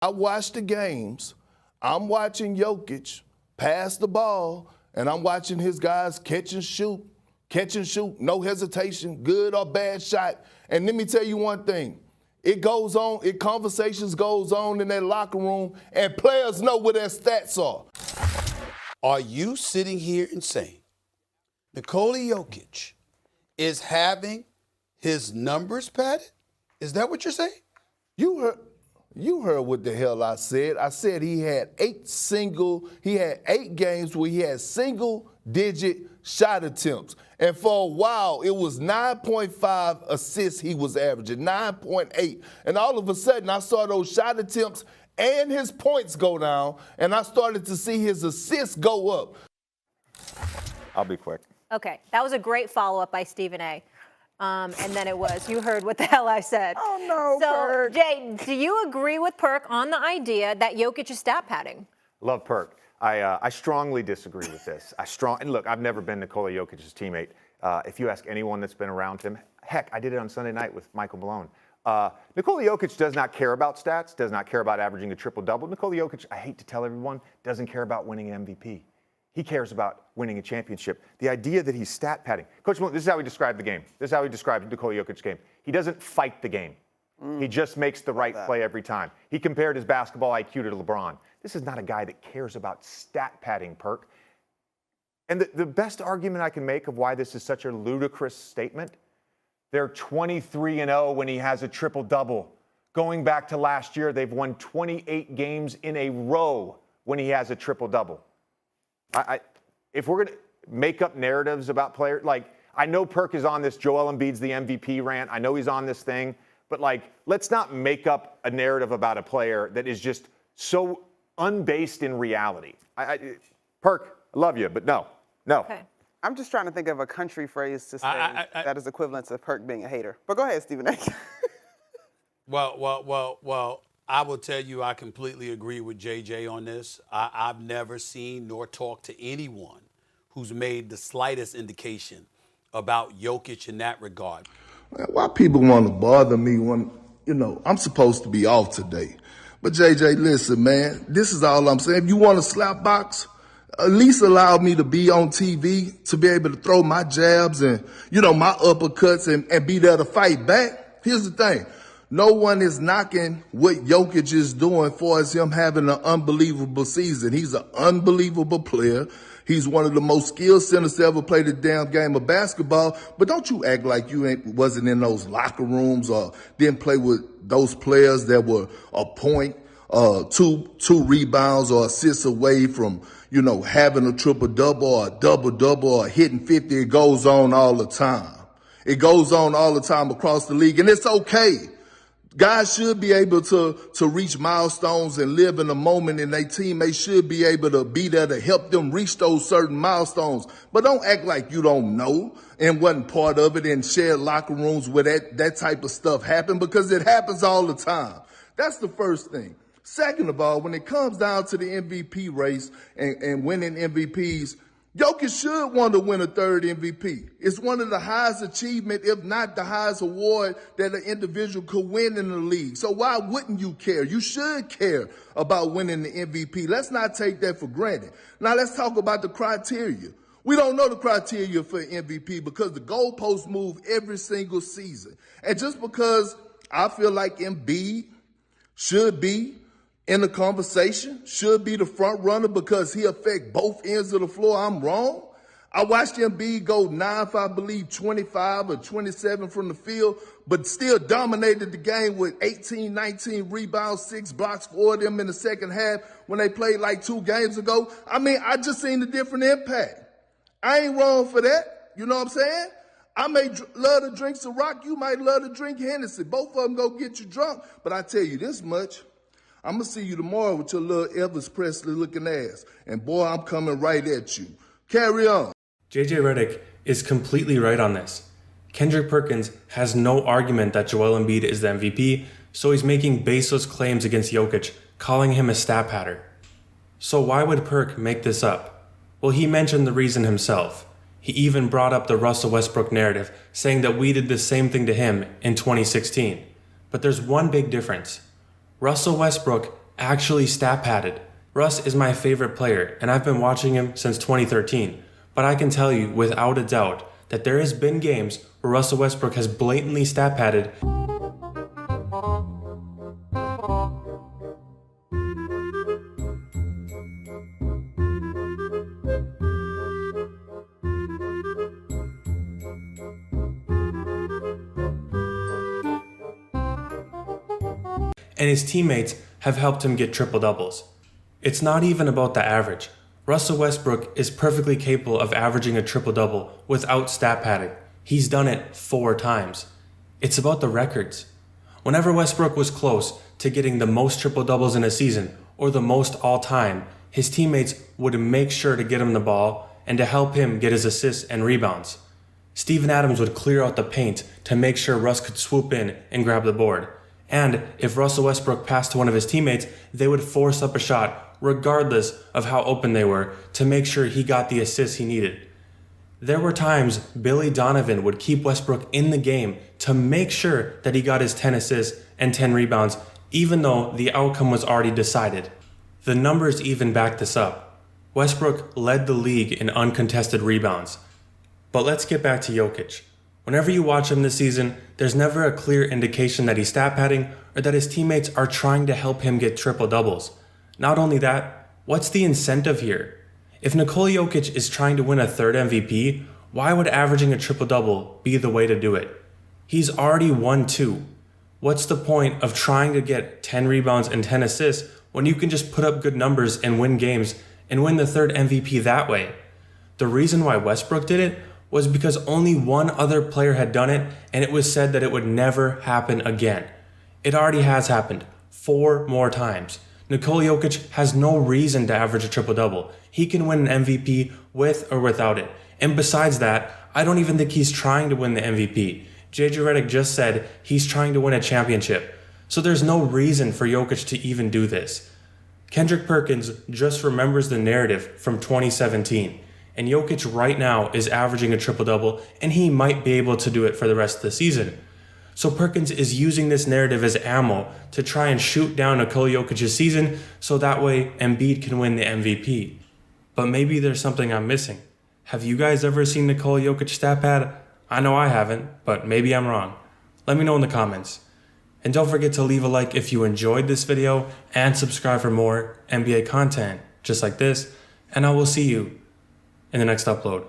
I watch the games. I'm watching Jokic pass the ball, and I'm watching his guys catch and shoot, no hesitation, good or bad shot. And let me tell you one thing. It goes on, conversations goes on in that locker room, and players know what their stats are. Are you sitting here and saying Nikola Jokic is having his numbers padded? Is that what you're saying? You heard what the hell I said. I said he had 8 games where he had single-digit shot attempts. And for a while, it was 9.5 assists he was averaging, 9.8. And all of a sudden, I saw those shot attempts and his points go down, and I started to see his assists go up. I'll be quick. Okay, that was a great follow-up by Stephen A. And then you heard what the hell I said. Oh, no, So, Perk. Jay, do you agree with Perk on the idea that Jokic is stat padding? Love Perk. I strongly disagree with this. And look, I've never been Nikola Jokic's teammate. If you ask anyone that's been around him, heck, I did it on Sunday night with Michael Malone. Nikola Jokic does not care about stats, does not care about averaging a triple-double. Nikola Jokic, I hate to tell everyone, doesn't care about winning an MVP. He cares about winning a championship. The idea that he's stat padding. Coach Malone, this is how he described the game. This is how he described Nikola Jokic's game. He doesn't fight the game. He just makes the right play every time. He compared his basketball IQ to LeBron. This is not a guy that cares about stat padding, Perk. And the best argument I can make of why this is such a ludicrous statement, they're 23-0 when he has a triple-double. Going back to last year, they've won 28 games in a row when he has a triple-double. If we're going to make up narratives about players, like, I know Perk is on this Joel Embiid's the MVP rant. I know he's on this thing. But, like, let's not make up a narrative about a player that is just so unbased in reality. Perk, I love you, but no. Okay. I'm just trying to think of a country phrase to say that is equivalent to Perk being a hater. But go ahead, Stephen A. Well, I will tell you I completely agree with JJ on this. I've never seen nor talked to anyone who's made the slightest indication about Jokic in that regard. Why people want to bother me when, I'm supposed to be off today. But JJ, listen, man, this is all I'm saying. If you want to slap box, at least allow me to be on TV, to be able to throw my jabs and, my uppercuts and be there to fight back. Here's the thing. No one is knocking what Jokic is doing for as him having an unbelievable season. He's an unbelievable player. He's one of the most skilled centers to ever play the damn game of basketball. But don't you act like you wasn't in those locker rooms or didn't play with those players that were a point, two rebounds or assists away from, having a triple-double or a double-double or hitting 50. It goes on all the time. It goes on all the time across the league, and it's okay. Guys should be able to reach milestones and live in the moment, and their teammates should be able to be there to help them reach those certain milestones. But don't act like you don't know and wasn't part of it and shared locker rooms where that type of stuff happened, because it happens all the time. That's the first thing. Second of all, when it comes down to the MVP race and winning MVPs, Jokic should want to win a third MVP. It's one of the highest achievement, if not the highest award that an individual could win in the league. So why wouldn't you care? You should care about winning the MVP. Let's not take that for granted. Now let's talk about the criteria. We don't know the criteria for MVP because the goalposts move every single season. And just because I feel like Embid should be in the conversation, should be the front runner because he affect both ends of the floor, I'm wrong. I watched Embid go 9 for, I believe, 25 or 27 from the field, but still dominated the game with 18, 19 rebounds, 6 blocks for them in the second half when they played like 2 games ago. I mean, I just seen the different impact. I ain't wrong for that. You know what I'm saying? I may love to drink Ciroc. You might love to drink Hennessy. Both of them go get you drunk. But I tell you this much. I'm going to see you tomorrow with your little Elvis Presley looking ass. And boy, I'm coming right at you. Carry on. JJ Redick is completely right on this. Kendrick Perkins has no argument that Joel Embiid is the MVP, so he's making baseless claims against Jokic, calling him a stat padder. So why would Perk make this up? Well, he mentioned the reason himself. He even brought up the Russell Westbrook narrative, saying that we did the same thing to him in 2016. But there's one big difference. Russell Westbrook actually stat padded. Russ is my favorite player, and I've been watching him since 2013, but I can tell you without a doubt that there has been games where Russell Westbrook has blatantly stat padded and his teammates have helped him get triple-doubles. It's not even about the average. Russell Westbrook is perfectly capable of averaging a triple-double without stat padding. He's done it 4 times. It's about the records. Whenever Westbrook was close to getting the most triple-doubles in a season or the most all-time, his teammates would make sure to get him the ball and to help him get his assists and rebounds. Steven Adams would clear out the paint to make sure Russ could swoop in and grab the board. And if Russell Westbrook passed to one of his teammates, they would force up a shot, regardless of how open they were, to make sure he got the assists he needed. There were times Billy Donovan would keep Westbrook in the game to make sure that he got his 10 assists and 10 rebounds, even though the outcome was already decided. The numbers even back this up. Westbrook led the league in uncontested rebounds. But let's get back to Jokic. Whenever you watch him this season, there's never a clear indication that he's stat padding or that his teammates are trying to help him get triple-doubles. Not only that, what's the incentive here? If Nikola Jokic is trying to win a 3rd MVP, why would averaging a triple-double be the way to do it? He's already won 2. What's the point of trying to get 10 rebounds and 10 assists when you can just put up good numbers and win games and win the 3rd MVP that way? The reason why Westbrook did it was because only one other player had done it, and it was said that it would never happen again. It already has happened 4 more times. Nikola Jokic has no reason to average a triple-double. He can win an MVP with or without it. And besides that, I don't even think he's trying to win the MVP. JJ Redick just said he's trying to win a championship. So there's no reason for Jokic to even do this. Kendrick Perkins just remembers the narrative from 2017. And Jokic right now is averaging a triple-double, and he might be able to do it for the rest of the season. So Perkins is using this narrative as ammo to try and shoot down Nikola Jokic's season so that way Embiid can win the MVP. But maybe there's something I'm missing. Have you guys ever seen Nikola Jokic stat pad? I know I haven't, but maybe I'm wrong. Let me know in the comments. And don't forget to leave a like if you enjoyed this video and subscribe for more NBA content just like this, and I will see you in the next upload.